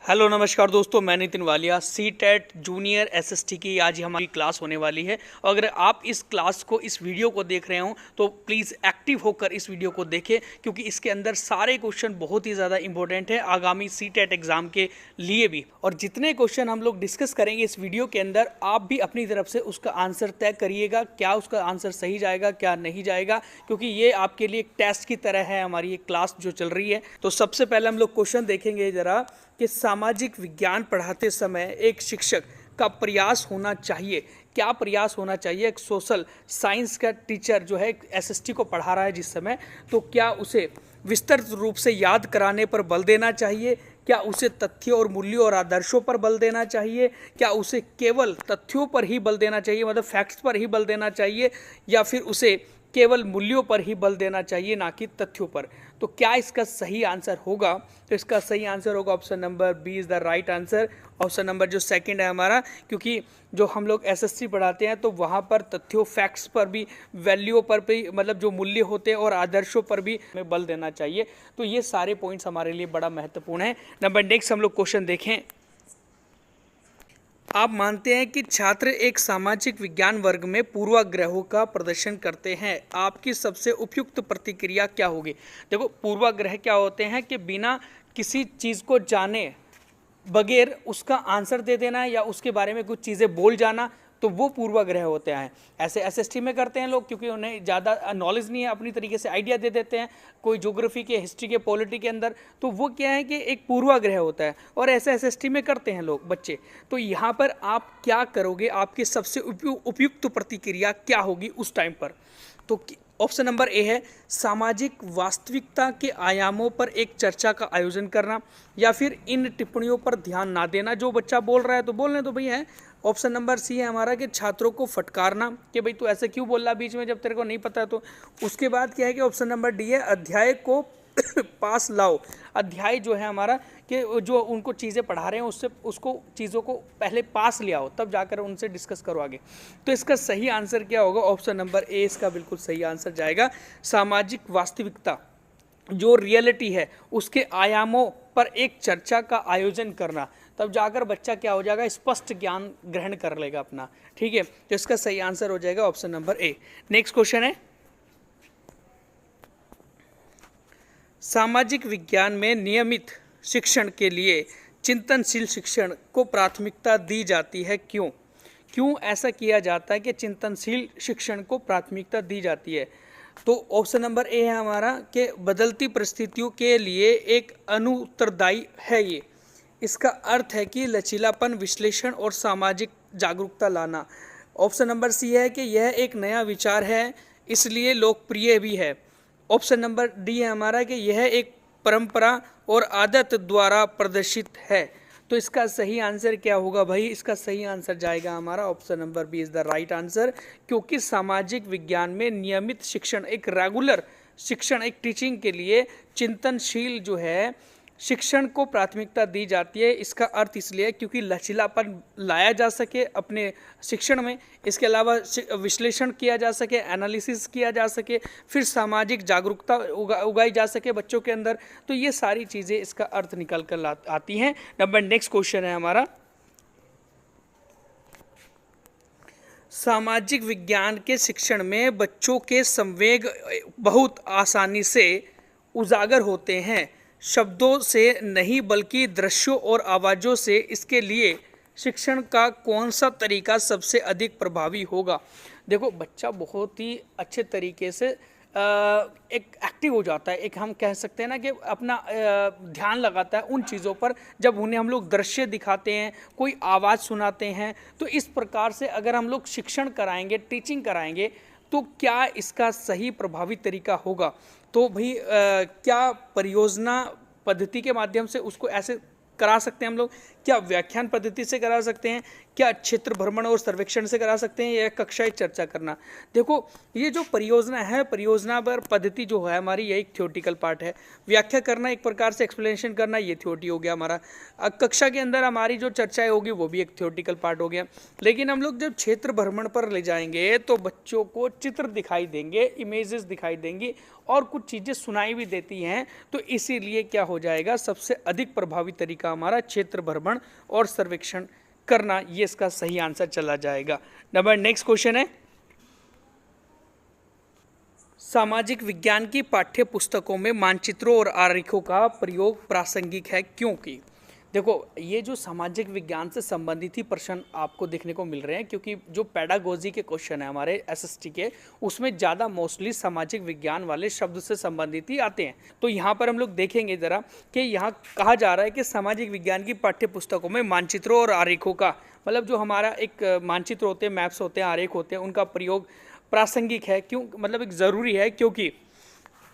Hello नमस्कार दोस्तों, मैं Nitin Walia. CTET junior SST की आज हमारी क्लास होने वाली है। अगर आप इस क्लास को, इस वीडियो को देख रहे हो तो प्लीज़ एक्टिव होकर इस वीडियो को देखें, क्योंकि इसके अंदर सारे क्वेश्चन बहुत ही ज़्यादा इंपॉर्टेंट है आगामी सी टेट एग्ज़ाम के लिए भी। और जितने क्वेश्चन हम लोग डिस्कस करेंगे इस वीडियो के अंदर, आप भी अपनी तरफ से उसका आंसर तय करिएगा, क्या उसका आंसर सही जाएगा क्या नहीं जाएगा, क्योंकि ये आपके लिए एक टेस्ट की तरह है हमारी ये क्लास जो चल रही है। तो सबसे पहले हम लोग क्वेश्चन देखेंगे ज़रा कि सामाजिक विज्ञान पढ़ाते समय एक शिक्षक का प्रयास होना चाहिए। क्या प्रयास होना चाहिए? एक सोशल साइंस का टीचर जो है एसएसटी को पढ़ा रहा है जिस समय, तो क्या उसे विस्तृत रूप से याद कराने पर बल देना चाहिए? क्या उसे तथ्यों और मूल्यों और आदर्शों पर बल देना चाहिए? क्या उसे केवल तथ्यों पर ही बल देना चाहिए, मतलब फैक्ट्स पर ही बल देना चाहिए, या फिर उसे केवल मूल्यों पर ही बल देना चाहिए, ना कि तथ्यों पर? तो क्या इसका सही आंसर होगा? तो इसका सही आंसर होगा option number B is the right answer. Option number जो सेकंड है हमारा, क्योंकि जो हम लोग एसएससी पढ़ाते हैं तो वहाँ पर तथ्यों, फैक्ट्स पर भी, वैल्यू पर भी, मतलब जो मूल्य होते हैं और आदर्शों पर भी हमें बल देना चाहिए। तो ये सारे पॉइंट्स हमारे लिए बड़ा महत्वपूर्ण है। नंबर नेक्स्ट हम लोग क्वेश्चन देखें। आप मानते हैं कि छात्र एक सामाजिक विज्ञान वर्ग में पूर्वाग्रहों का प्रदर्शन करते हैं, आपकी सबसे उपयुक्त प्रतिक्रिया क्या होगी? देखो, पूर्वाग्रह क्या होते हैं कि बिना किसी चीज़ को जाने बगैर उसका आंसर दे देना या उसके बारे में कुछ चीज़ें बोल जाना, तो वो पूर्वाग्रह होते हैं। ऐसे एसएसटी में करते हैं लोग, क्योंकि उन्हें ज़्यादा नॉलेज नहीं है, अपनी तरीके से आइडिया दे देते हैं कोई ज्योग्राफी के, हिस्ट्री के, पॉलिटी के अंदर, तो वो क्या है कि एक पूर्वाग्रह होता है, और ऐसे एसएसटी में करते हैं लोग, बच्चे। तो यहाँ पर आप क्या करोगे? आपकी सबसे उपयुक्त प्रतिक्रिया क्या होगी उस टाइम पर? तो ऑप्शन नंबर ए है सामाजिक वास्तविकता के आयामों पर एक चर्चा का आयोजन करना, या फिर इन टिप्पणियों पर ध्यान ना देना, जो बच्चा बोल रहा है तो बोलने तो भैया है। ऑप्शन नंबर सी है हमारा कि छात्रों को फटकारना कि भाई तू ऐसे क्यों बोल रहा बीच में जब तेरे को नहीं पता है। तो उसके बाद क्या है कि ऑप्शन नंबर डी है अध्याय को पास लाओ। अध्याय जो है हमारा कि जो उनको चीज़ें पढ़ा रहे हैं उससे उसको चीज़ों को पहले पास ले आओ, तब जाकर उनसे डिस्कस करो आगे। तो इसका सही आंसर क्या होगा? ऑप्शन नंबर ए इसका बिल्कुल सही आंसर जाएगा। सामाजिक वास्तविकता, जो रियलिटी है, उसके आयामों पर एक चर्चा का आयोजन करना, तब जाकर बच्चा क्या हो जाएगा? स्पष्ट ज्ञान ग्रहण कर लेगा अपना। ठीक है, तो इसका सही आंसर हो जाएगा option number A. Next question है, सामाजिक विज्ञान में नियमित शिक्षण के लिए चिंतनशील शिक्षण को प्राथमिकता दी जाती है, क्यों? क्यों ऐसा किया जाता है कि चिंतनशील शिक्षण को प्राथमिकता दी जाती है? तो ऑप्शन नंबर ए है हमारा कि बदलती परिस्थितियों के लिए एक अनुत्तरदायी है ये। इसका अर्थ है कि लचीलापन, विश्लेषण और सामाजिक जागरूकता लाना। ऑप्शन नंबर सी है कि यह एक नया विचार है, इसलिए लोकप्रिय भी है। ऑप्शन नंबर डी है हमारा कि यह एक परंपरा और आदत द्वारा प्रदर्शित है। तो इसका सही आंसर क्या होगा भाई? इसका सही आंसर जाएगा हमारा option number B is the right answer, क्योंकि सामाजिक विज्ञान में नियमित शिक्षण, एक रेगुलर शिक्षण, एक टीचिंग के लिए चिंतनशील जो है शिक्षण को प्राथमिकता दी जाती है। इसका अर्थ इसलिए क्योंकि लचीलापन लाया जा सके अपने शिक्षण में, इसके अलावा विश्लेषण किया जा सके, एनालिसिस किया जा सके, फिर सामाजिक जागरूकता उगाई जा सके बच्चों के अंदर। तो ये सारी चीज़ें इसका अर्थ निकल कर आती हैं। नंबर नेक्स्ट क्वेश्चन है हमारा, सामाजिक विज्ञान के शिक्षण में बच्चों के संवेग बहुत आसानी से उजागर होते हैं, शब्दों से नहीं बल्कि दृश्यों और आवाज़ों से। इसके लिए शिक्षण का कौन सा तरीका सबसे अधिक प्रभावी होगा? देखो, बच्चा बहुत ही अच्छे तरीके से एक एक्टिव हो जाता है, एक हम कह सकते हैं ना कि अपना ध्यान लगाता है उन चीज़ों पर जब उन्हें हम लोग दृश्य दिखाते हैं, कोई आवाज़ सुनाते हैं। तो इस प्रकार से अगर हम लोग शिक्षण कराएंगे, टीचिंग कराएंगे, तो क्या इसका सही प्रभावी तरीका होगा? तो भाई क्या परियोजना पद्धति के माध्यम से उसको ऐसे करा सकते हैं हम लोग? क्या व्याख्यान पद्धति से करा सकते हैं? क्या क्षेत्र भ्रमण और सर्वेक्षण से करा सकते हैं या कक्षाएं चर्चा करना। देखो ये जो परियोजना है, परियोजना पर पद्धति जो है हमारी, ये एक थ्योरेटिकल पार्ट है। व्याख्या करना, एक प्रकार से एक्सप्लेनेशन करना, ये थ्योरी हो गया हमारा। कक्षा के अंदर हमारी जो चर्चाएं होगी वो भी एक थ्योरेटिकल पार्ट हो गया। लेकिन हम लोग जब क्षेत्र भ्रमण पर ले जाएंगे तो बच्चों को चित्र दिखाई देंगे, इमेजेस दिखाई देंगी और कुछ चीज़ें सुनाई भी देती हैं। तो इसीलिए क्या हो जाएगा, सबसे अधिक प्रभावी तरीका हमारा क्षेत्र भ्रमण और सर्वेक्षण करना, ये इसका सही आंसर चला जाएगा। नंबर नेक्स्ट क्वेश्चन है, सामाजिक विज्ञान की पाठ्य पुस्तकों में मानचित्रों और आरेखों का प्रयोग प्रासंगिक है क्योंकि। देखो ये जो सामाजिक विज्ञान से संबंधित ही प्रश्न आपको देखने को मिल रहे हैं, क्योंकि जो पेडागोजी के क्वेश्चन है हमारे एसएसटी के, उसमें ज़्यादा मोस्टली सामाजिक विज्ञान वाले शब्द से संबंधित ही आते हैं। तो यहाँ पर हम लोग देखेंगे ज़रा कि यहाँ कहा जा रहा है कि सामाजिक विज्ञान की पाठ्य पुस्तकों में मानचित्रों और आरेखों का, मतलब जो हमारा एक मानचित्र होते हैं, मैप्स होते हैं, आरेख होते हैं, उनका प्रयोग प्रासंगिक है। क्यों, मतलब एक ज़रूरी है, क्योंकि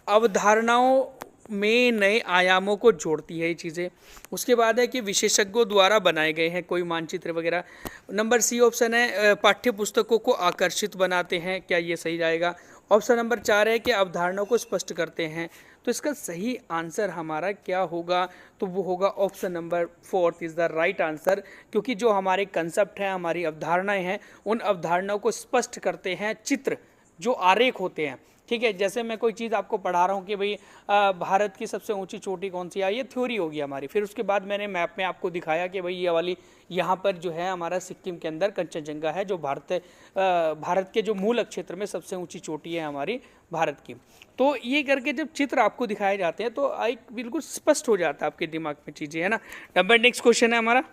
अवधारणाओं में नए आयामों को जोड़ती है ये चीज़ें। उसके बाद है कि विशेषज्ञों द्वारा बनाए गए हैं कोई मानचित्र वगैरह। नंबर सी ऑप्शन है, पाठ्य पुस्तकों को आकर्षित बनाते हैं, क्या ये सही जाएगा। ऑप्शन नंबर 4 है कि अवधारणाओं को स्पष्ट करते हैं। तो इसका सही आंसर हमारा क्या होगा, तो वो होगा option number 4 is the right answer, क्योंकि जो हमारे कंसेप्ट हैं, हमारी अवधारणाएं हैं, उन अवधारणाओं को स्पष्ट करते हैं चित्र, जो आरेख होते हैं। ठीक है, जैसे मैं कोई चीज़ आपको पढ़ा रहा हूँ कि भाई भारत की सबसे ऊंची चोटी कौन सी है, ये थ्योरी होगी हमारी। फिर उसके बाद मैंने मैप में आपको दिखाया कि भाई ये वाली यहाँ पर जो है हमारा सिक्किम के अंदर कंचनजंगा है, जो भारत के जो मूल क्षेत्र में सबसे ऊंची चोटी है हमारी भारत की। तो ये करके जब चित्र आपको दिखाए जाते हैं तो एक बिल्कुल स्पष्ट हो जाता है आपके दिमाग में चीज़ें, है ना। नंबर नेक्स्ट क्वेश्चन है हमारा,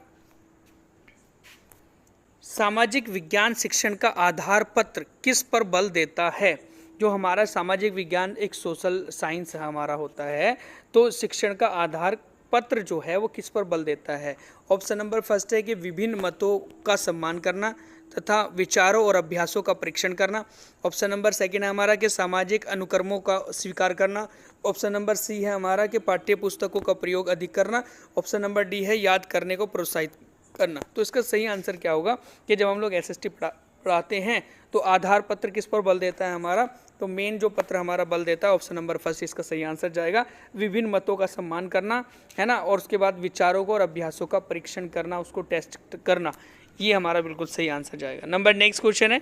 सामाजिक विज्ञान शिक्षण का आधार पत्र किस पर बल देता है। जो हमारा सामाजिक विज्ञान एक सोशल साइंस हमारा होता है, तो शिक्षण का आधार पत्र जो है वो किस पर बल देता है। ऑप्शन नंबर फर्स्ट है कि विभिन्न मतों का सम्मान करना तथा विचारों और अभ्यासों का परीक्षण करना। ऑप्शन नंबर सेकंड है हमारा कि सामाजिक अनुक्रमों का स्वीकार करना। ऑप्शन नंबर सी है हमारा कि पाठ्य पुस्तकों का प्रयोग अधिक करना। ऑप्शन नंबर डी है याद करने को प्रोत्साहित करना। तो इसका सही आंसर क्या होगा कि जब हम लोग एसएसटी पढ़ाते हैं तो आधार पत्र किस पर बल देता है हमारा, तो मेन जो पत्र हमारा बल देता है ऑप्शन नंबर फर्स्ट इसका सही आंसर जाएगा। विभिन्न मतों का सम्मान करना, है ना, और उसके बाद विचारों को और अभ्यासों का परीक्षण करना, उसको टेस्ट करना, ये हमारा बिल्कुल सही आंसर जाएगा। नंबर नेक्स्ट क्वेश्चन है,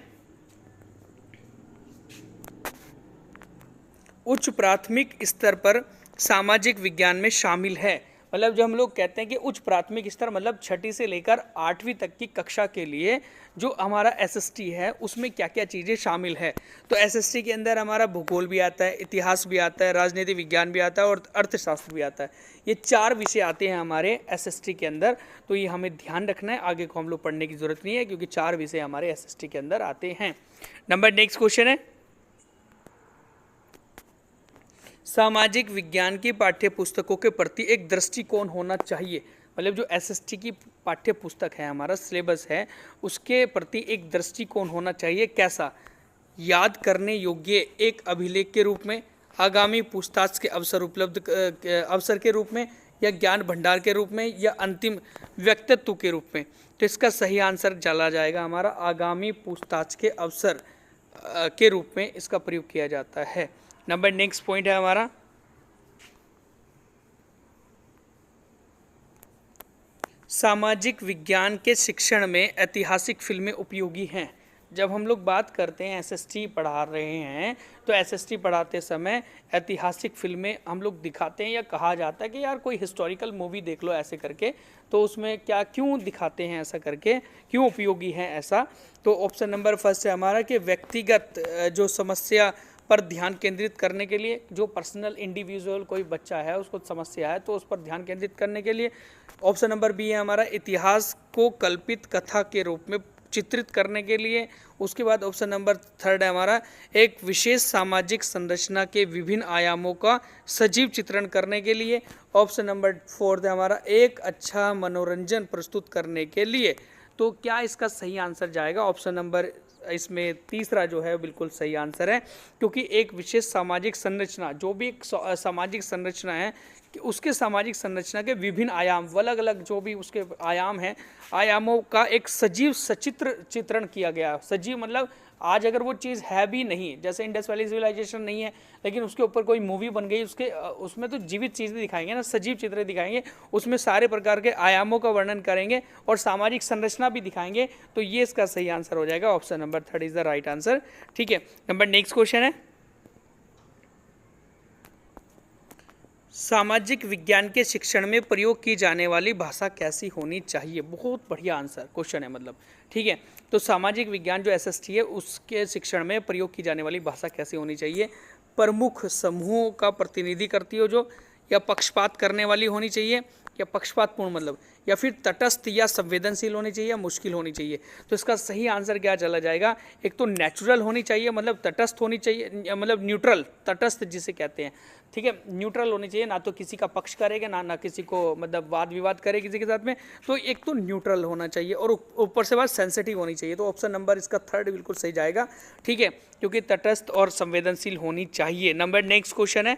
उच्च प्राथमिक स्तर पर सामाजिक विज्ञान में शामिल है। मतलब जो हम लोग कहते हैं कि उच्च प्राथमिक स्तर मतलब 6ठी से लेकर 8वीं तक की कक्षा के लिए जो हमारा एसएसटी है उसमें क्या क्या चीज़ें शामिल है। तो एसएसटी के अंदर हमारा भूगोल भी आता है, इतिहास भी आता है, राजनीति विज्ञान भी आता है और अर्थशास्त्र भी आता है। ये 4 विषय आते हैं हमारे एसएसटी के अंदर। तो ये हमें ध्यान रखना है, आगे को हम लोग पढ़ने की जरूरत नहीं है क्योंकि 4 विषय हमारे एसएसटी के अंदर आते हैं। नंबर नेक्स्ट क्वेश्चन है, सामाजिक विज्ञान की पाठ्य पुस्तकों के प्रति एक दृष्टिकोण होना चाहिए। मतलब जो एसएसटी की पाठ्य पुस्तक है, हमारा सिलेबस है, उसके प्रति एक दृष्टिकोण होना चाहिए। कैसा, याद करने योग्य एक अभिलेख के रूप में, आगामी पूछताछ के अवसर के रूप में, या ज्ञान भंडार के रूप में, या अंतिम व्यक्तित्व के रूप में। तो इसका सही आंसर चला जाएगा हमारा आगामी पूछताछ के अवसर के रूप में इसका प्रयोग किया जाता है। नंबर नेक्स्ट पॉइंट है हमारा, सामाजिक विज्ञान के शिक्षण में ऐतिहासिक फिल्में उपयोगी हैं। जब हम लोग बात करते हैं एसएसटी पढ़ा रहे हैं तो एसएसटी पढ़ाते समय ऐतिहासिक फिल्में हम लोग दिखाते हैं, या कहा जाता है कि यार कोई हिस्टोरिकल मूवी देख लो ऐसे करके, तो उसमें क्या क्यों दिखाते हैं ऐसा करके, क्यों उपयोगी है ऐसा। तो ऑप्शन नंबर फर्स्ट है हमारा कि व्यक्तिगत जो समस्या पर ध्यान केंद्रित करने के लिए, जो पर्सनल इंडिविजुअल कोई बच्चा है उसको समस्या है तो उस पर ध्यान केंद्रित करने के लिए। ऑप्शन नंबर बी है हमारा इतिहास को कल्पित कथा के रूप में चित्रित करने के लिए। उसके बाद ऑप्शन नंबर थर्ड है हमारा एक विशेष सामाजिक संरचना के विभिन्न आयामों का सजीव चित्रण करने के लिए। ऑप्शन नंबर फोर्थ है हमारा एक अच्छा मनोरंजन प्रस्तुत करने के लिए। तो क्या इसका सही आंसर जाएगा, ऑप्शन नंबर इसमें तीसरा जो है बिल्कुल सही आंसर है, क्योंकि एक विशेष सामाजिक संरचना, जो भी एक सामाजिक संरचना है, कि उसके सामाजिक संरचना के विभिन्न आयाम, अलग अलग जो भी उसके आयाम हैं, आयामों का एक सजीव सचित्र चित्रण किया गया। सजीव मतलब आज अगर वो चीज़ है भी नहीं, जैसे इंडस वैली सिविलाइजेशन नहीं है, लेकिन उसके ऊपर कोई मूवी बन गई, उसके उसमें तो जीवित चीज़ें दिखाएंगे ना, सजीव चित्र दिखाएंगे, उसमें सारे प्रकार के आयामों का वर्णन करेंगे और सामाजिक संरचना भी दिखाएंगे। तो ये इसका सही आंसर हो जाएगा, option number 3 is the right answer. ठीक है, नंबर नेक्स्ट क्वेश्चन है, सामाजिक विज्ञान के शिक्षण में प्रयोग की जाने वाली भाषा कैसी होनी चाहिए। बहुत बढ़िया आंसर क्वेश्चन है मतलब। ठीक है, तो सामाजिक विज्ञान जो एसएसटी है उसके शिक्षण में प्रयोग की जाने वाली भाषा कैसी होनी चाहिए। प्रमुख समूहों का प्रतिनिधि करती हो जो, या पक्षपात करने वाली होनी चाहिए, या पक्षपातपूर्ण मतलब, या फिर तटस्थ या संवेदनशील होनी चाहिए, या मुश्किल होनी चाहिए। तो इसका सही आंसर क्या चला जाएगा, एक तो नेचुरल होनी चाहिए मतलब तटस्थ होनी चाहिए, मतलब न्यूट्रल, तटस्थ जिसे कहते हैं। ठीक है, न्यूट्रल होनी चाहिए, ना तो किसी का पक्ष करेगा ना किसी को मतलब वाद विवाद करे किसी के साथ में। तो एक तो न्यूट्रल होना चाहिए और ऊपर से बात सेंसिटिव होनी चाहिए। तो ऑप्शन नंबर इसका 3 बिल्कुल सही जाएगा। ठीक है, क्योंकि तटस्थ और संवेदनशील होनी चाहिए। नंबर नेक्स्ट क्वेश्चन है,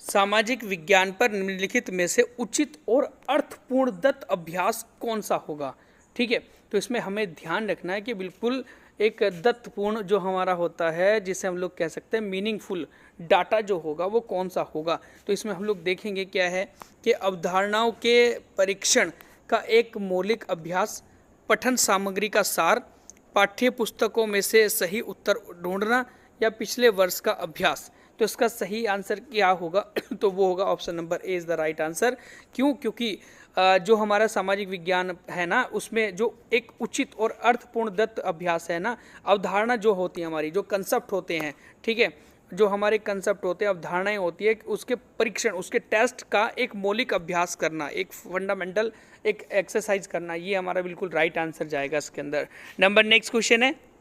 सामाजिक विज्ञान पर निम्नलिखित में से उचित और अर्थपूर्ण दत्त अभ्यास कौन सा होगा। ठीक है, तो इसमें हमें ध्यान रखना है कि बिल्कुल एक दत्तपूर्ण जो हमारा होता है, जिसे हम लोग कह सकते हैं मीनिंगफुल डाटा जो होगा वो कौन सा होगा। तो इसमें हम लोग देखेंगे क्या है कि अवधारणाओं के परीक्षण का एक मौलिक अभ्यास, पठन सामग्री का सार, पाठ्य पुस्तकों में से सही उत्तर ढूंढना, या पिछले वर्ष का अभ्यास। तो इसका सही आंसर क्या होगा तो वो होगा option number A is the right answer. क्यों, क्योंकि जो हमारा सामाजिक विज्ञान है ना, उसमें जो एक उचित और अर्थपूर्ण दत्त अभ्यास है ना, अवधारणा जो होती है हमारी, जो कंसेप्ट होते हैं, ठीक है, जो हमारे कंसेप्ट होते हैं, अवधारणाएं होती है, उसके परीक्षण, उसके टेस्ट का एक मौलिक अभ्यास करना, एक फंडामेंटल एक एक्सरसाइज करना, ये हमारा बिल्कुल राइट आंसर जाएगा इसके अंदर। नंबर नेक्स्ट क्वेश्चन है,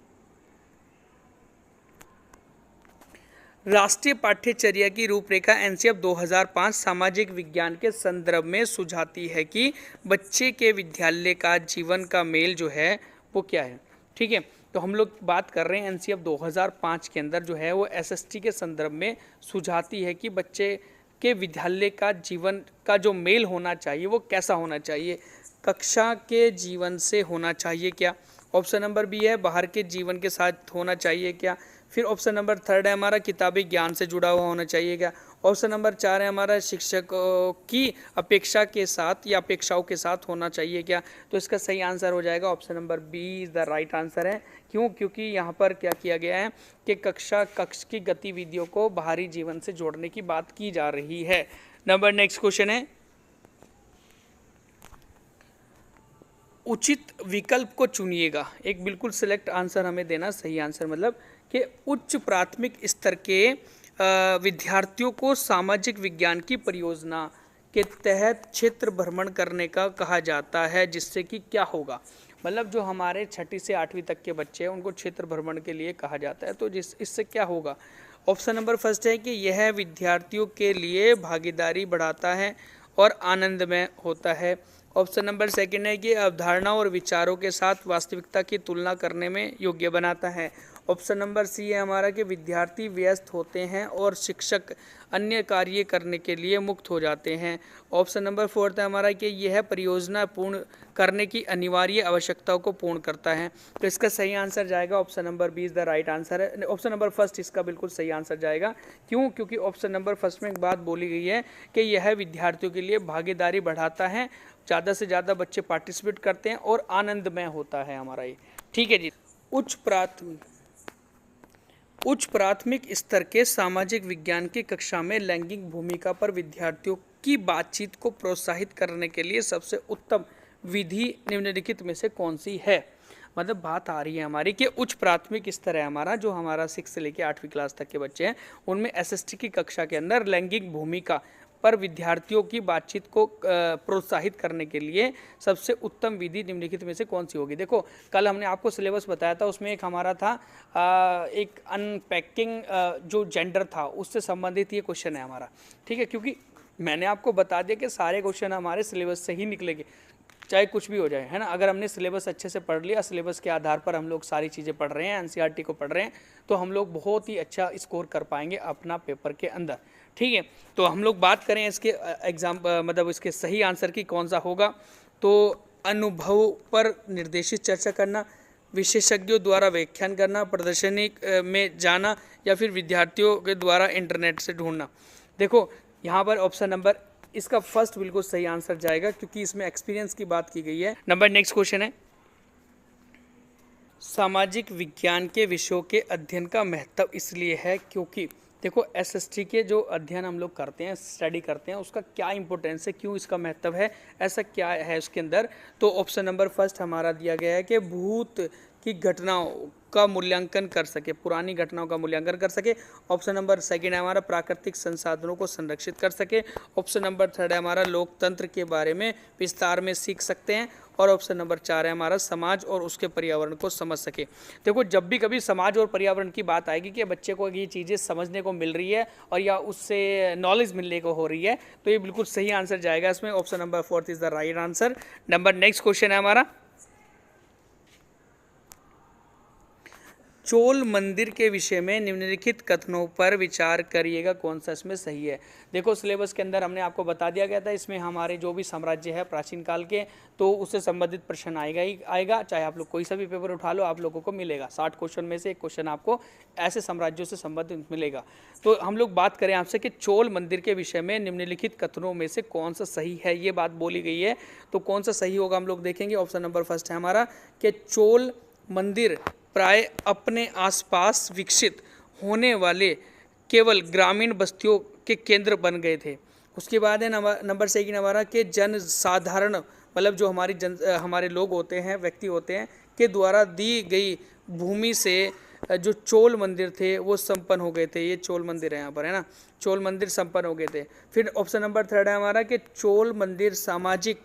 राष्ट्रीय पाठ्यचर्या की रूपरेखा एनसीएफ 2005 सामाजिक विज्ञान के संदर्भ में सुझाती है कि बच्चे के विद्यालय का जीवन का मेल जो है वो क्या है। ठीक है, तो हम लोग बात कर रहे हैं एनसीएफ 2005 के अंदर जो है वो एसएसटी के संदर्भ में सुझाती है कि बच्चे के विद्यालय का जीवन का जो मेल होना चाहिए वो कैसा होना चाहिए। कक्षा के जीवन से होना चाहिए क्या, ऑप्शन नंबर बी है बाहर के जीवन के साथ होना चाहिए क्या, फिर ऑप्शन नंबर 3 है हमारा किताबी ज्ञान से जुड़ा हुआ होना चाहिए क्या, ऑप्शन नंबर 4 है हमारा शिक्षकों की अपेक्षा के साथ या अपेक्षाओं के साथ होना चाहिए क्या। तो इसका सही आंसर हो जाएगा option number B is the right answer है। क्यों, क्योंकि यहाँ पर क्या किया गया है कि कक्ष की गतिविधियों को बाहरी जीवन से जोड़ने की बात की जा रही है। नंबर नेक्स्ट क्वेश्चन है, उचित विकल्प को चुनिएगा। एक बिल्कुल सिलेक्ट आंसर हमें देना, सही आंसर मतलब कि उच्च प्राथमिक स्तर के विद्यार्थियों को सामाजिक विज्ञान की परियोजना के तहत क्षेत्र भ्रमण करने का कहा जाता है, जिससे कि क्या होगा, मतलब जो हमारे 6ठी से 8वीं तक के बच्चे हैं उनको क्षेत्र भ्रमण के लिए कहा जाता है। तो इससे क्या होगा, ऑप्शन नंबर फर्स्ट है कि यह विद्यार्थियों के लिए भागीदारी बढ़ाता है और आनंदमय होता है। ऑप्शन नंबर सेकंड है कि अवधारणा और विचारों के साथ वास्तविकता की तुलना करने में योग्य बनाता है। ऑप्शन नंबर सी है हमारा कि विद्यार्थी व्यस्त होते हैं और शिक्षक अन्य कार्य करने के लिए मुक्त हो जाते हैं। ऑप्शन नंबर 4 है हमारा कि यह परियोजना पूर्ण करने की अनिवार्य आवश्यकताओं को पूर्ण करता है। तो इसका सही आंसर जाएगा option number B is the right answer है। ऑप्शन नंबर फर्स्ट इसका बिल्कुल सही आंसर जाएगा। क्यों, क्योंकि ऑप्शन नंबर फर्स्ट में एक बात बोली गई है कि यह विद्यार्थियों के लिए भागीदारी बढ़ाता है, ज़्यादा से ज़्यादा बच्चे पार्टिसिपेट करते हैं और आनंदमय होता है हमारा ये। ठीक है जी, उच्च प्राथमिक स्तर के सामाजिक विज्ञान की कक्षा में लैंगिक भूमिका पर विद्यार्थियों की बातचीत को प्रोत्साहित करने के लिए सबसे उत्तम विधि निम्नलिखित में से कौन सी है। मतलब बात आ रही है हमारी कि उच्च प्राथमिक स्तर है हमारा, जो हमारा 6 से लेकर 8वीं क्लास तक के बच्चे हैं, उनमें एसएसटी की कक्षा के अंदर लैंगिक भूमिका पर विद्यार्थियों की बातचीत को प्रोत्साहित करने के लिए सबसे उत्तम विधि निम्नलिखित में से कौन सी होगी। देखो, कल हमने आपको सिलेबस बताया था, उसमें एक हमारा था एक अनपैकिंग जो जेंडर था उससे संबंधित ये क्वेश्चन है हमारा। ठीक है, क्योंकि मैंने आपको बता दिया कि सारे क्वेश्चन हमारे सिलेबस से ही निकलेंगे, चाहे कुछ भी हो जाए, है ना। अगर हमने सिलेबस अच्छे से पढ़ लिया, सिलेबस के आधार पर हम लोग सारी चीज़ें पढ़ रहे हैं, एनसीईआरटी को पढ़ रहे हैं, तो हम लोग बहुत ही अच्छा स्कोर कर पाएंगे अपना पेपर के अंदर। ठीक है, तो हम लोग बात करें इसके एग्जाम मतलब इसके सही आंसर की कौन सा होगा, तो अनुभव पर निर्देशित चर्चा करना, विशेषज्ञों द्वारा व्याख्यान करना, प्रदर्शनी में जाना, या फिर विद्यार्थियों के द्वारा इंटरनेट से ढूंढना। देखो यहाँ पर ऑप्शन नंबर इसका फर्स्ट बिल्कुल सही आंसर जाएगा, क्योंकि इसमें एक्सपीरियंस की बात की गई है। नंबर नेक्स्ट क्वेश्चन है, सामाजिक विज्ञान के विषयों के अध्ययन का महत्व इसलिए है क्योंकि, देखो एसएसटी के जो अध्ययन हम लोग करते हैं, स्टडी करते हैं, उसका क्या इंपॉर्टेंस है, क्यों इसका महत्व है, ऐसा क्या है उसके अंदर। तो ऑप्शन नंबर फर्स्ट हमारा दिया गया है कि भूत की घटनाओं का मूल्यांकन कर सके, पुरानी घटनाओं का मूल्यांकन कर सके। ऑप्शन नंबर सेकंड है हमारा प्राकृतिक संसाधनों को संरक्षित कर सके। ऑप्शन नंबर थर्ड है हमारा लोकतंत्र के बारे में विस्तार में सीख सकते हैं। और ऑप्शन नंबर 4 है हमारा समाज और उसके पर्यावरण को समझ सके। देखो जब भी कभी समाज और पर्यावरण की बात आएगी कि बच्चे को ये चीज़ें समझने को मिल रही है और या उससे नॉलेज मिलने को हो रही है, तो ये बिल्कुल सही आंसर जाएगा इसमें। Option number 4 is the right answer. Number next question है हमारा, चोल मंदिर के विषय में निम्नलिखित कथनों पर विचार करिएगा, कौन सा इसमें सही है। देखो सिलेबस के अंदर हमने आपको बता दिया गया था, इसमें हमारे जो भी साम्राज्य है प्राचीन काल के, तो उससे संबंधित प्रश्न आएगा ही आएगा, चाहे आप लोग कोई सा भी पेपर उठा लो, आप लोगों को मिलेगा 60 क्वेश्चन में से एक क्वेश्चन आपको ऐसे साम्राज्यों से संबंधित मिलेगा। तो हम लोग बात करें आपसे कि चोल मंदिर के विषय में निम्नलिखित कथनों में से कौन सा सही है, ये बात बोली गई है, तो कौन सा सही होगा हम लोग देखेंगे। ऑप्शन नंबर फर्स्ट है हमारा कि चोल मंदिर प्राय अपने आसपास विकसित होने वाले केवल ग्रामीण बस्तियों के केंद्र बन गए थे। उसके बाद है नंबर सेकंड हमारा कि जन साधारण मतलब जो हमारे लोग होते हैं, व्यक्ति होते हैं, के द्वारा दी गई भूमि से जो चोल मंदिर थे वो संपन्न हो गए थे। ये चोल मंदिर है यहाँ पर, है ना, चोल मंदिर संपन्न हो गए थे। फिर ऑप्शन नंबर थर्ड है हमारा कि चोल मंदिर सामाजिक,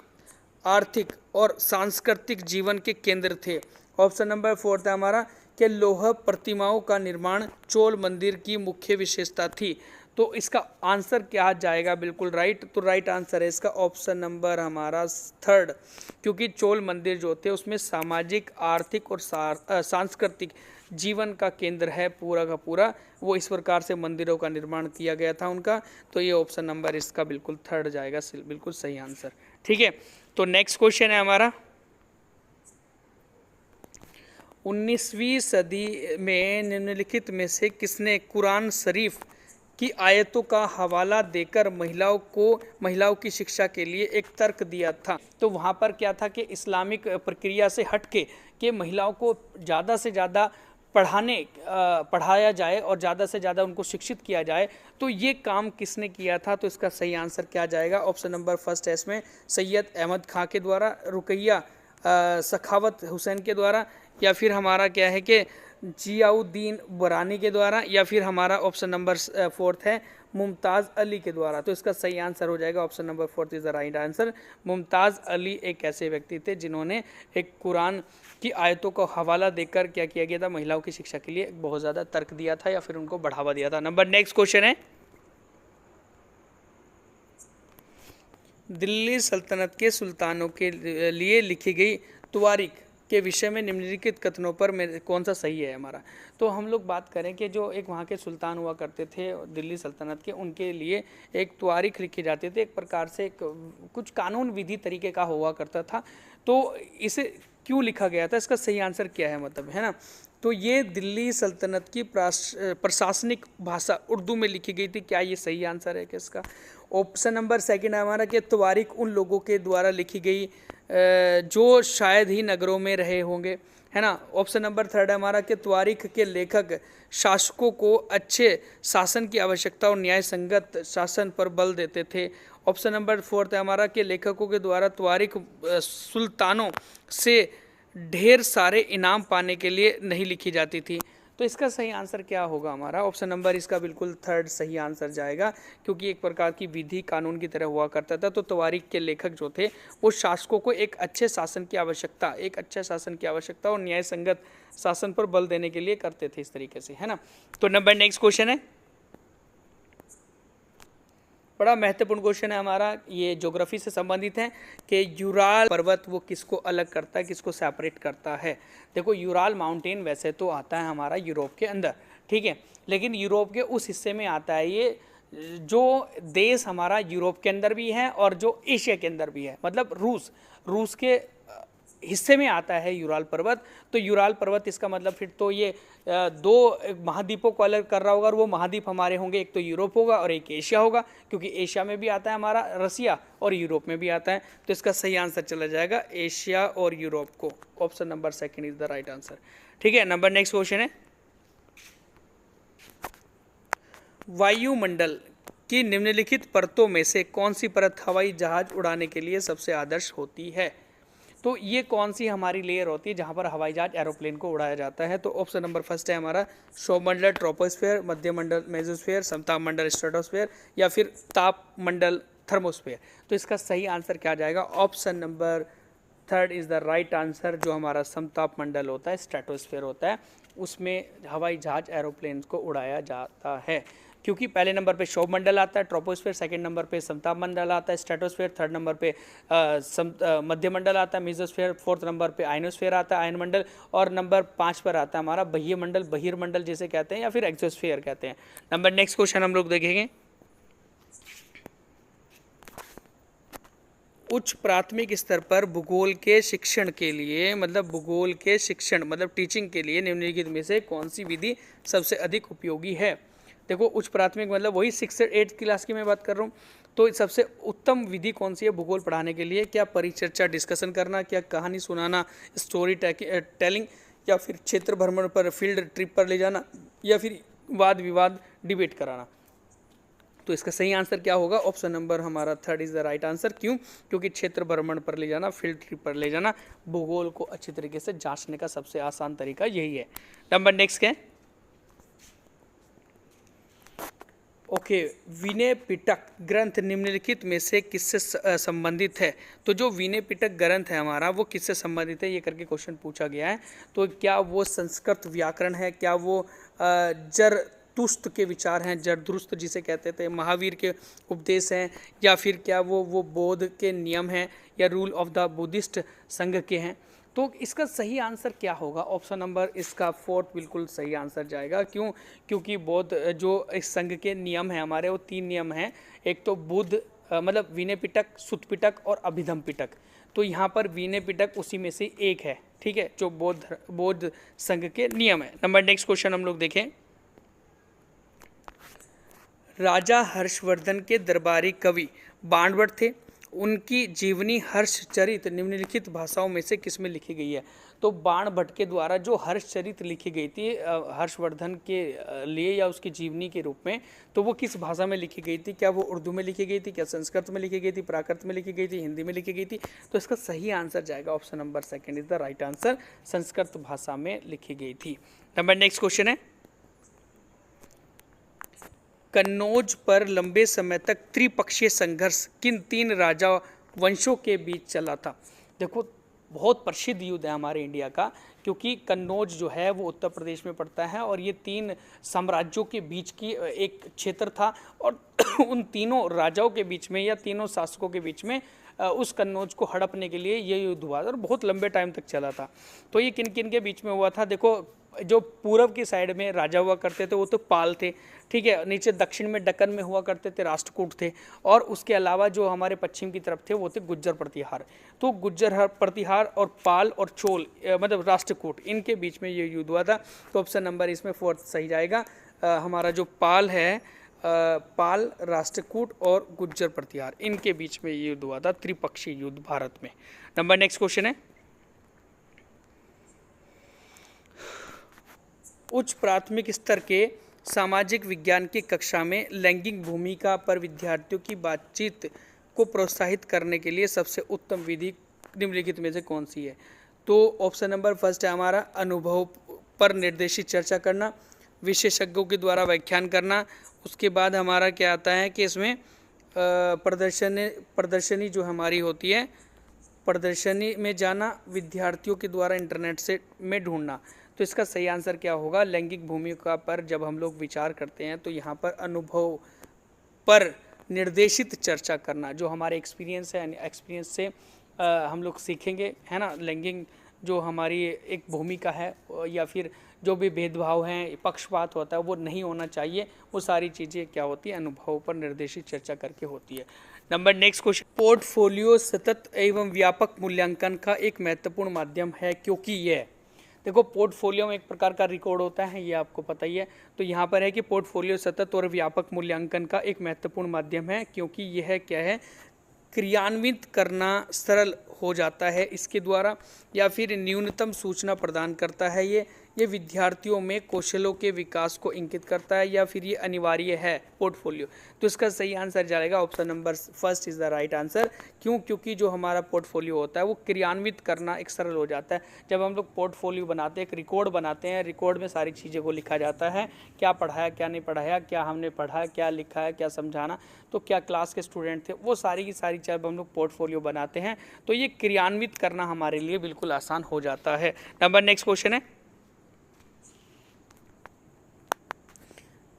आर्थिक और सांस्कृतिक जीवन के केंद्र थे। ऑप्शन नंबर फोर्थ है हमारा कि लौह प्रतिमाओं का निर्माण चोल मंदिर की मुख्य विशेषता थी। तो इसका आंसर क्या जाएगा, बिल्कुल राइट। तो राइट आंसर है इसका ऑप्शन नंबर हमारा थर्ड, क्योंकि चोल मंदिर जो थे उसमें सामाजिक, आर्थिक और सांस्कृतिक जीवन का केंद्र है पूरा का पूरा, वो इस प्रकार से मंदिरों का निर्माण किया गया था उनका। तो ये ऑप्शन नंबर इसका बिल्कुल थर्ड जाएगा, बिल्कुल सही आंसर। ठीक है, तो नेक्स्ट क्वेश्चन है हमारा, 19वीं सदी में निम्नलिखित में से किसने कुरान शरीफ की आयतों का हवाला देकर महिलाओं की शिक्षा के लिए एक तर्क दिया था। तो वहाँ पर क्या था कि इस्लामिक प्रक्रिया से हटके कि महिलाओं को ज़्यादा से ज़्यादा पढ़ाया जाए और ज़्यादा से ज़्यादा उनको शिक्षित किया जाए, तो ये काम किसने किया था। तो इसका सही आंसर क्या जाएगा। ऑप्शन नंबर फर्स्ट है इसमें सैयद अहमद खां के द्वारा, रुकैया सखावत हुसैन के द्वारा, या फिर हमारा क्या है कि जियाउद्दीन बरानी के द्वारा, या फिर हमारा ऑप्शन नंबर फोर्थ है मुमताज़ अली के द्वारा। तो इसका सही आंसर हो जाएगा option number fourth is the right answer. Mumtaz Ali एक ऐसे व्यक्ति थे जिन्होंने एक कुरान की आयतों को हवाला देकर क्या किया गया था, महिलाओं की शिक्षा के लिए बहुत ज़्यादा तर्क दिया था या फिर उनको बढ़ावा दिया था। नंबर नेक्स्ट क्वेश्चन है, दिल्ली सल्तनत के सुल्तानों के लिए लिखी गई तवारीख के विषय में निम्नलिखित कथनों पर कौन सा सही है हमारा। तो हम लोग बात करें कि जो एक वहाँ के सुल्तान हुआ करते थे दिल्ली सल्तनत के, उनके लिए एक तवारीख लिखी जाती थी, एक प्रकार से कुछ कानून विधि तरीके का हुआ करता था। तो इसे क्यों लिखा गया था, इसका सही आंसर क्या है, मतलब है ना। तो ये दिल्ली सल्तनत की प्रशासनिक भाषा उर्दू में लिखी गई थी। क्या ये सही आंसर है कि इसका ऑप्शन नंबर सेकंड है हमारा कि तवारीख उन लोगों के द्वारा लिखी गई जो शायद ही नगरों में रहे होंगे, है ना। ऑप्शन नंबर थर्ड है हमारा कि तवारीख के लेखक शासकों को अच्छे शासन की आवश्यकता और न्याय संगत शासन पर बल देते थे। ऑप्शन नंबर फोर्थ है हमारा कि लेखकों के द्वारा तवारीख सुल्तानों से ढेर सारे इनाम पाने के लिए नहीं लिखी जाती थी। तो इसका सही आंसर क्या होगा हमारा। ऑप्शन नंबर इसका बिल्कुल थर्ड सही आंसर जाएगा, क्योंकि एक प्रकार की विधि कानून की तरह हुआ करता था। तो तवारीख के लेखक जो थे वो शासकों को एक अच्छे शासन की आवश्यकता और न्याय संगत शासन पर बल देने के लिए करते थे, इस तरीके से, है ना। तो नंबर नेक्स्ट क्वेश्चन है, बड़ा महत्वपूर्ण क्वेश्चन है हमारा, ये ज्योग्राफी से संबंधित है कि यूराल पर्वत वो किसको अलग करता है, किसको सेपरेट करता है। देखो यूराल माउंटेन वैसे तो आता है हमारा यूरोप के अंदर, ठीक है, लेकिन यूरोप के उस हिस्से में आता है ये जो देश हमारा यूरोप के अंदर भी है और जो एशिया के अंदर भी है, मतलब रूस के हिस्से में आता है यूराल पर्वत। तो यूराल पर्वत इसका मतलब फिर तो ये दो महाद्वीपों को अलग कर रहा होगा, और वो महाद्वीप हमारे होंगे, एक तो यूरोप होगा और एक एशिया होगा, क्योंकि एशिया में भी आता है हमारा रसिया और यूरोप में भी आता है। तो इसका सही आंसर चला जाएगा एशिया और यूरोप को। Option number second is the right answer. ठीक है, नंबर नेक्स्ट क्वेश्चन है, वायुमंडल की निम्नलिखित परतों में से कौन सी परत हवाई जहाज उड़ाने के लिए सबसे आदर्श होती है? तो ये कौन सी हमारी लेयर होती है जहां पर हवाई जहाज एरोप्लेन को उड़ाया जाता है? तो ऑप्शन नंबर फर्स्ट है हमारा सौरमंडल ट्रोपोस्फेयर, मध्य मंडल मेसोस्फेयर, समताप मंडल स्ट्रेटोस्फेयर, या फिर ताप मंडल थर्मोस्फेयर। तो इसका सही आंसर क्या जाएगा? Option number third is the right answer. जो हमारा समताप मंडल होता है, स्ट्रेटोस्फेयर होता है, उसमें हवाई जहाज एरोप्लेन को उड़ाया जाता है। क्योंकि पहले नंबर पे क्षोभ मंडल आता है ट्रोपोस्फेयर, सेकंड नंबर पे समताप मंडल आता है स्ट्रेटोस्फेयर, थर्ड नंबर पे मध्य मंडल आता है मेसोस्फेयर, फोर्थ नंबर पे आयनोस्फेयर आता है आयन मंडल, और नंबर 5 पर आता है हमारा बाह्य मंडल, बहिर्मंडल जिसे कहते हैं, या फिर एक्सोस्फेयर कहते हैं। नंबर नेक्स्ट क्वेश्चन हम लोग देखेंगे, उच्च प्राथमिक स्तर पर भूगोल के शिक्षण के लिए, मतलब भूगोल के शिक्षण मतलब टीचिंग के लिए निम्नलिखित में से कौन सी विधि सबसे अधिक उपयोगी है? देखो, उच्च प्राथमिक मतलब वही 6 से 8 क्लास की मैं बात कर रहा हूँ। तो सबसे उत्तम विधि कौन सी है भूगोल पढ़ाने के लिए? क्या परिचर्चा डिस्कशन करना, क्या कहानी सुनाना स्टोरी टेलिंग, या फिर क्षेत्र भ्रमण पर फील्ड ट्रिप पर ले जाना, या फिर वाद विवाद डिबेट कराना? तो इसका सही आंसर क्या होगा? ऑप्शन नंबर हमारा third is the right answer. क्यों? क्योंकि क्षेत्र भ्रमण पर ले जाना, फील्ड ट्रिप पर ले जाना, भूगोल को अच्छी तरीके से जांचने का सबसे आसान तरीका यही है। नंबर नेक्स्ट है, ओके, विनय पिटक ग्रंथ निम्नलिखित में से किससे संबंधित है? तो जो विनय पिटक ग्रंथ है हमारा, वो किससे संबंधित है ये करके क्वेश्चन पूछा गया है। तो क्या वो संस्कृत व्याकरण है, क्या वो जरतुस्त के विचार हैं, जरदुस्त जिसे कहते थे, महावीर के उपदेश हैं, या फिर क्या वो बौद्ध के नियम हैं, या रूल ऑफ द बुद्धिस्ट संघ के हैं? तो इसका सही आंसर क्या होगा? ऑप्शन नंबर इसका फोर्थ बिल्कुल सही आंसर जाएगा। क्यों? क्योंकि बौद्ध जो इस संघ के नियम हैं हमारे, वो 3 नियम हैं। एक तो बुद्ध मतलब विनय पिटक, सुत्त पिटक और अभिधम पिटक। तो यहाँ पर विनय पिटक उसी में से एक है, ठीक है, जो बौद्ध संघ के नियम है। नंबर नेक्स्ट क्वेश्चन हम लोग देखें, राजा हर्षवर्धन के दरबारी कवि बाणभट्ट थे। उनकी जीवनी हर्षचरित निम्नलिखित भाषाओं में से किस में लिखी गई है? तो बाणभट्ट के द्वारा जो हर्षचरित लिखी गई थी हर्षवर्धन के लिए, या उसकी जीवनी के रूप में, तो वो किस भाषा में लिखी गई थी? क्या वो उर्दू में लिखी गई थी, क्या संस्कृत में लिखी गई थी, प्राकृत में लिखी गई थी, हिंदी में लिखी गई थी? तो इसका सही आंसर जाएगा option number second is the right answer, Sanskrit भाषा में लिखी गई थी। नंबर नेक्स्ट क्वेश्चन है, कन्नौज पर लंबे समय तक त्रिपक्षीय संघर्ष किन 3 राजा वंशों के बीच चला था? देखो, बहुत प्रसिद्ध युद्ध है हमारे इंडिया का, क्योंकि कन्नौज जो है वो उत्तर प्रदेश में पड़ता है, और ये 3 साम्राज्यों के बीच की एक क्षेत्र था, और उन तीनों राजाओं के बीच में या तीनों शासकों के बीच में उस कन्नौज को हड़पने के लिए ये युद्ध हुआ, और बहुत लंबे टाइम तक चला था। तो ये किन किन के बीच में हुआ था? देखो, जो पूर्व की साइड में राजा हुआ करते थे वो तो पाल थे, ठीक है, नीचे दक्षिण में दक्कन में हुआ करते थे राष्ट्रकूट थे, और उसके अलावा जो हमारे पश्चिम की तरफ थे वो थे गुज्जर प्रतिहार। तो गुज्जर प्रतिहार और पाल और चोल मतलब राष्ट्रकूट, इनके बीच में ये युद्ध हुआ था। तो ऑप्शन नंबर इसमें फोर्थ सही जाएगा। हमारा जो पाल है, पाल, राष्ट्रकूट और गुज्जर प्रतिहार, इनके बीच में ये युद्ध हुआ था, त्रिपक्षीय युद्ध भारत में। नंबर नेक्स्ट क्वेश्चन है, उच्च प्राथमिक स्तर के सामाजिक विज्ञान की कक्षा में लैंगिक भूमिका पर विद्यार्थियों की बातचीत को प्रोत्साहित करने के लिए सबसे उत्तम विधि निम्नलिखित में से कौन सी है? तो ऑप्शन नंबर फर्स्ट है हमारा अनुभव पर निर्देशित चर्चा करना, विशेषज्ञों के द्वारा व्याख्यान करना। उसके बाद हमारा क्या आता है कि इसमें प्रदर्शनी जो हमारी होती है, प्रदर्शनी में जाना, विद्यार्थियों के द्वारा इंटरनेट से में ढूंढना। तो इसका सही आंसर क्या होगा? लैंगिक भूमिका पर जब हम लोग विचार करते हैं तो यहाँ पर अनुभव पर निर्देशित चर्चा करना, जो हमारे एक्सपीरियंस है, एक्सपीरियंस से हम लोग सीखेंगे, है ना, लैंगिक जो हमारी एक भूमिका है या फिर जो भी भेदभाव हैं, पक्षपात होता है, वो नहीं होना चाहिए। वो सारी चीज़ें क्या होती है, अनुभवों पर निर्देशित चर्चा करके होती है। नंबर नेक्स्ट क्वेश्चन, पोर्टफोलियो सतत एवं व्यापक मूल्यांकन का एक महत्वपूर्ण माध्यम है क्योंकि यह, देखो पोर्टफोलियो में एक प्रकार का रिकॉर्ड होता है, ये आपको पता ही है। तो यहाँ पर है कि पोर्टफोलियो सतत और व्यापक मूल्यांकन का एक महत्वपूर्ण माध्यम है क्योंकि यह क्या है, क्रियान्वित करना सरल हो जाता है इसके द्वारा, या फिर न्यूनतम सूचना प्रदान करता है। ये विद्यार्थियों में कौशलों के विकास को इंगित करता है, या फिर ये अनिवार्य है पोर्टफोलियो। तो इसका सही आंसर जाएगा option number first is the right answer. क्यों? क्योंकि जो हमारा पोर्टफोलियो होता है वो क्रियान्वित करना एक सरल हो जाता है। जब हम लोग पोर्टफोलियो बनाते हैं, एक रिकॉर्ड बनाते हैं, रिकॉर्ड में सारी चीज़ों को लिखा जाता है, क्या पढ़ाया, क्या नहीं पढ़ाया, क्या हमने पढ़ा, क्या लिखा है, क्या समझाना, तो क्या क्लास के स्टूडेंट थे, वो सारी की सारी जब हम लोग पोर्टफोलियो बनाते हैं तो ये क्रियान्वित करना हमारे लिए बिल्कुल आसान हो जाता है। नंबर नेक्स्ट क्वेश्चन है,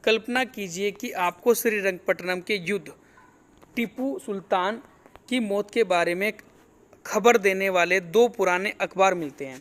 कल्पना कीजिए कि आपको श्रीरंगपट्टनम के युद्ध, टीपू सुल्तान की मौत के बारे में खबर देने वाले दो पुराने अखबार मिलते हैं।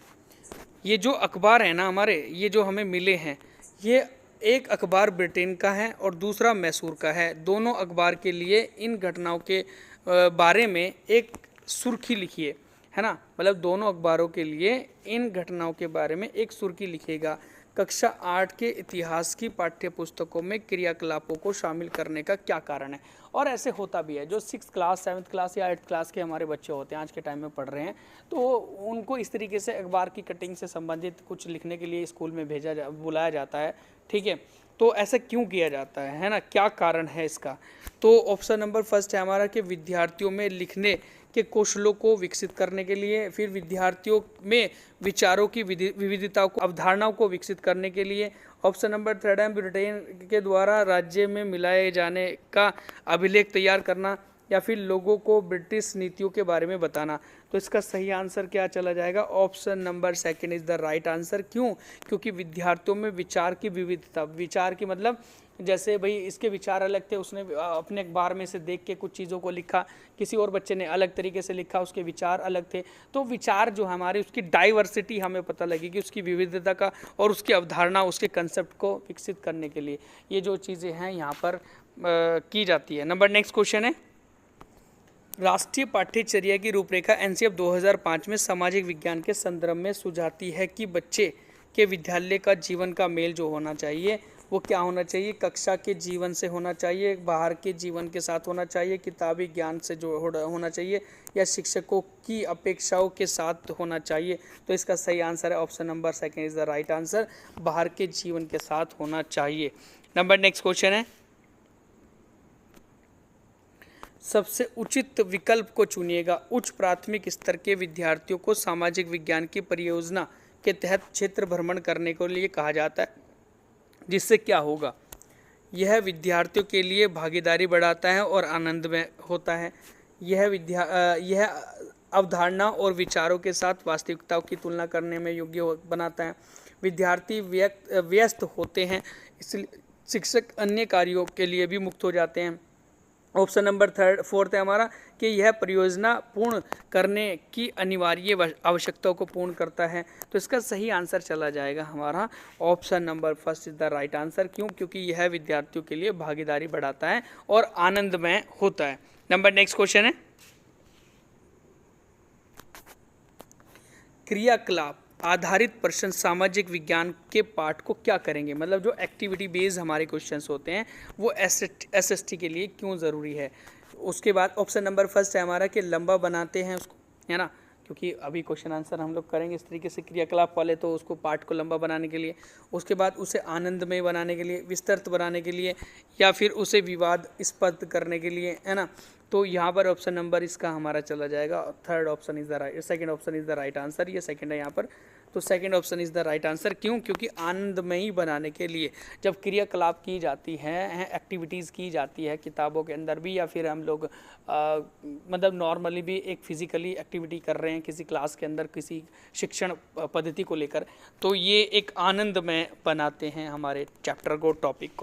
ये जो अखबार है ना हमारे, ये जो हमें मिले हैं, ये एक अखबार ब्रिटेन का है और दूसरा मैसूर का है। दोनों अखबार के लिए इन घटनाओं के बारे में एक सुर्खी लिखिए, है ना। मतलब दोनों अखबारों के लिए इन घटनाओं के बारे में एक सुर्खी लिखिएगा। कक्षा 8 के इतिहास की पाठ्य पुस्तकों में क्रियाकलापों को शामिल करने का क्या कारण है। और ऐसे होता भी है, जो 6th क्लास 7th क्लास या 8th क्लास के हमारे बच्चे होते हैं आज के टाइम में पढ़ रहे हैं, तो उनको इस तरीके से अखबार की कटिंग से संबंधित कुछ लिखने के लिए स्कूल में बुलाया जाता है, ठीक है। तो ऐसा क्यों किया जाता है ना, क्या कारण है इसका। तो ऑप्शन नंबर फर्स्ट है हमारा कि विद्यार्थियों में लिखने के कौशलों को विकसित करने के लिए, फिर विद्यार्थियों में विचारों की विविधताओं को, अवधारणाओं को विकसित करने के लिए। ऑप्शन नंबर थर्ड है ब्रिटेन के द्वारा राज्य में मिलाए जाने का अभिलेख तैयार करना, या फिर लोगों को ब्रिटिश नीतियों के बारे में बताना। तो इसका सही आंसर क्या चला जाएगा, option number second is the right answer. क्यों? क्योंकि विद्यार्थियों में विचार की विविधता, विचार की मतलब जैसे भाई इसके विचार अलग थे, उसने अपने अखबार में से देख के कुछ चीज़ों को लिखा, किसी और बच्चे ने अलग तरीके से लिखा, उसके विचार अलग थे। तो विचार जो हमारी, उसकी डाइवर्सिटी हमें पता लगेगी, उसकी विविधता का और उसकी अवधारणा, उसके कंसेप्ट को विकसित करने के लिए ये जो चीज़ें हैं यहाँ पर की जाती है। नंबर नेक्स्ट क्वेश्चन है, राष्ट्रीय पाठ्यचर्या की रूपरेखा एनसीएफ 2005 में सामाजिक विज्ञान के संदर्भ में सुझाती है कि बच्चे के विद्यालय का जीवन का मेल जो होना चाहिए वो क्या होना चाहिए, कक्षा के जीवन से होना चाहिए, बाहर के जीवन के साथ होना चाहिए, किताबी ज्ञान से जो होना चाहिए, या शिक्षकों की अपेक्षाओं के साथ होना चाहिए। तो इसका सही आंसर है option number second is the right answer, बाहर के जीवन के साथ होना चाहिए। नंबर नेक्स्ट क्वेश्चन है, सबसे उचित विकल्प को चुनिएगा। उच्च प्राथमिक स्तर के विद्यार्थियों को सामाजिक विज्ञान की परियोजना के तहत क्षेत्र भ्रमण करने के लिए कहा जाता है, जिससे क्या होगा, यह विद्यार्थियों के लिए भागीदारी बढ़ाता है और आनंदमय होता है। यह अवधारणा और विचारों के साथ वास्तविकताओं की तुलना करने में योग्य बनाता है। विद्यार्थी व्यस्त होते हैं, इसलिए शिक्षक अन्य कार्यों के लिए भी मुक्त हो जाते हैं। ऑप्शन नंबर फोर्थ है हमारा कि यह परियोजना पूर्ण करने की अनिवार्य आवश्यकताओं को पूर्ण करता है। तो इसका सही आंसर चला जाएगा हमारा option number first is the right answer. क्यों? क्योंकि यह विद्यार्थियों के लिए भागीदारी बढ़ाता है और आनंदमय होता है। नंबर नेक्स्ट क्वेश्चन है, क्रियाकलाप आधारित प्रश्न सामाजिक विज्ञान के पाठ को क्या करेंगे। मतलब जो एक्टिविटी बेस्ड हमारे क्वेश्चंस होते हैं वो एसएसटी के लिए क्यों ज़रूरी है। उसके बाद ऑप्शन नंबर फर्स्ट है हमारा कि लंबा बनाते हैं उसको, है ना, क्योंकि अभी क्वेश्चन आंसर हम लोग करेंगे इस तरीके से क्रियाकलाप वाले, तो उसको पाठ को लंबा बनाने के लिए, उसके बाद उसे आनंदमय बनाने के लिए, विस्तृत बनाने के लिए, या फिर उसे विवादास्पद करने के लिए, है ना। तो यहाँ पर ऑप्शन नंबर इसका हमारा चला जाएगा third option is the right, second option is the right answer. ये सेकंड है यहाँ पर, तो second option is the right answer. क्यों? क्योंकि आनंदमयी बनाने के लिए जब क्रियाकलाप की जाती हैं, एक्टिविटीज़ की जाती है किताबों के अंदर भी, या फिर हम लोग मतलब नॉर्मली भी एक फिजिकली एक्टिविटी कर रहे हैं किसी क्लास के अंदर किसी शिक्षण पद्धति को लेकर, तो ये एक आनंदमय बनाते हैं हमारे चैप्टर को, टॉपिक को।